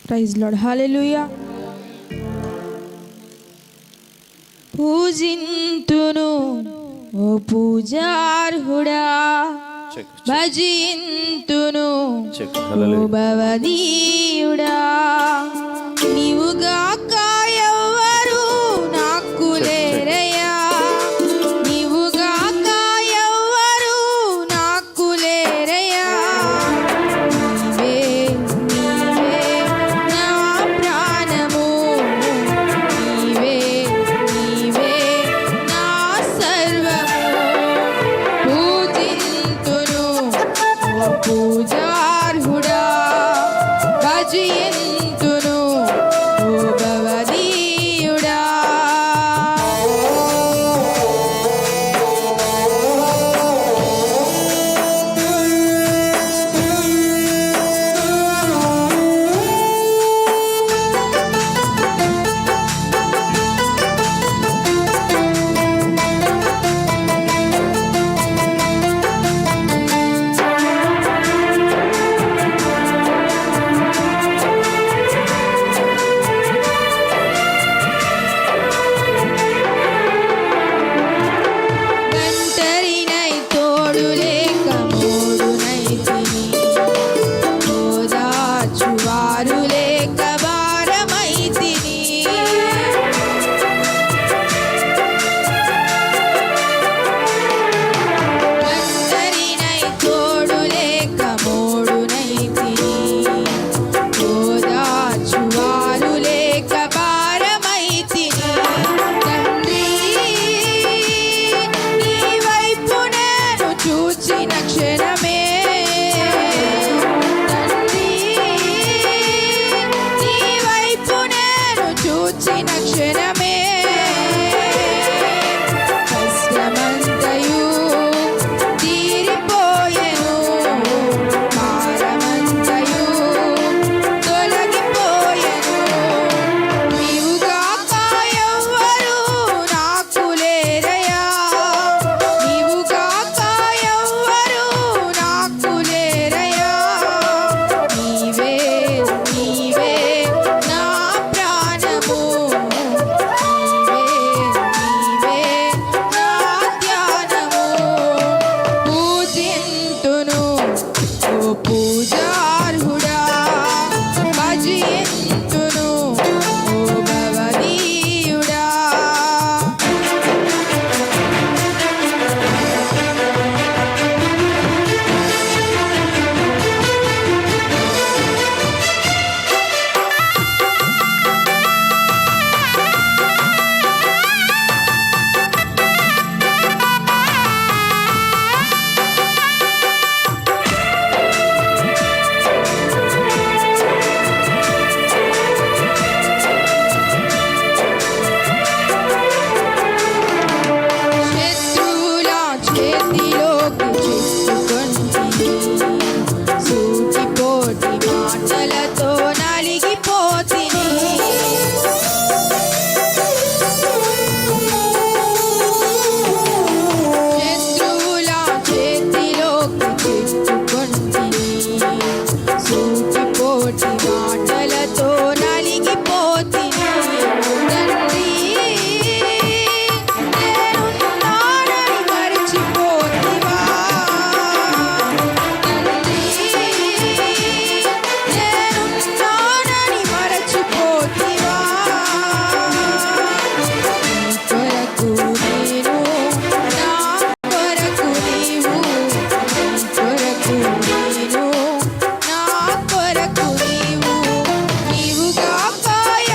Praise lord, హల్లెలూయా. పూజింతును ఓ పూజార్హుడా, భజింతును ఓ భవనీయుడా. నీవుగాక ఎవ్వరు నాకు లేరయ్యా, నీవుగాక ఎవ్వరు నాకు లేరయ్యా. నీవే నీవే నా ప్రాణము, నీవే నీవే నా సర్వము. పూజింతును ఓ పూజార్హుడా, భజింతును ఓ భవనీయుడా. ఒంటరినై తోడు లేక మోడునైతిని, ఓదార్చువారు లేక భారమైతిని. ఒంటరినై తోడు లేక మోడునైతిని, ఓదార్చువారు లేక భారమైతిని. తండ్రి, నీ వైపు నేను చూచిన క్షణమే, తండ్రి, నీ వైపు నేను చూచిన క్షణమే, కష్టమంతయు తీరిపోయెను, భారమంతయు తొలగిపోయెను. నీవుగాక ఎవ్వరు నాకు లేరయ్యా, నీవుగాక ఎవ్వరు నాకు లేరయ్యా. నీవే నీవే నా ప్రాణము, నీవే నీవే నా ధ్యానము. పూజింతును ఓ పూజార్హుడా, భజింతును ఓ భవనీయుడా. శత్రువుల చేతిలోకి చిక్కుకొంటిని, సూటిపోటి మాటలతో నలిగిపోతిని. శత్రువుల చేతిలోకి చిక్కుకొంటిని, సూటిపోటి మాటలతో నలిగిపోతిని. తండ్రి, నేనున్నానని మరచిపోతివా, తండ్రి, నేనున్నానని మరచిపోతివా. నీ కొరకు నేను, నా కొరకు నీవు, నీ కొరకు నేను, నా కొరకు నీవు. నీవుగాక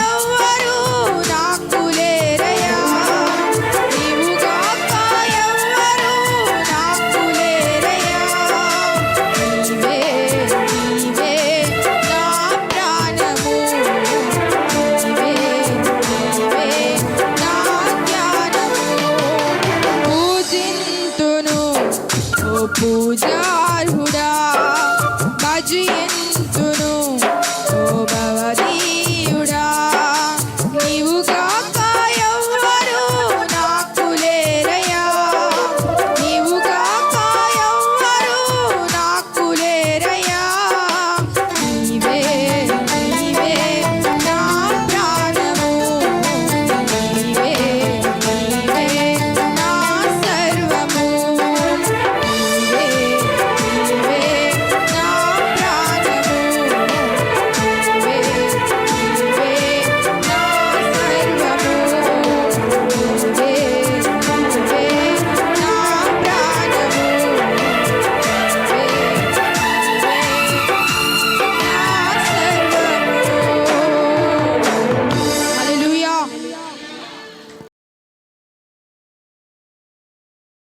ఎవ్వరు నాకు లేరయ్యా, నీవుగాక ఎవ్వరు నాకు లేరయ్యా. నీవే నీవే నా ప్రాణము, నీవే నీవే నా ధ్యానము. పూజింతును ఓ పూజార్హుడా, భజింతును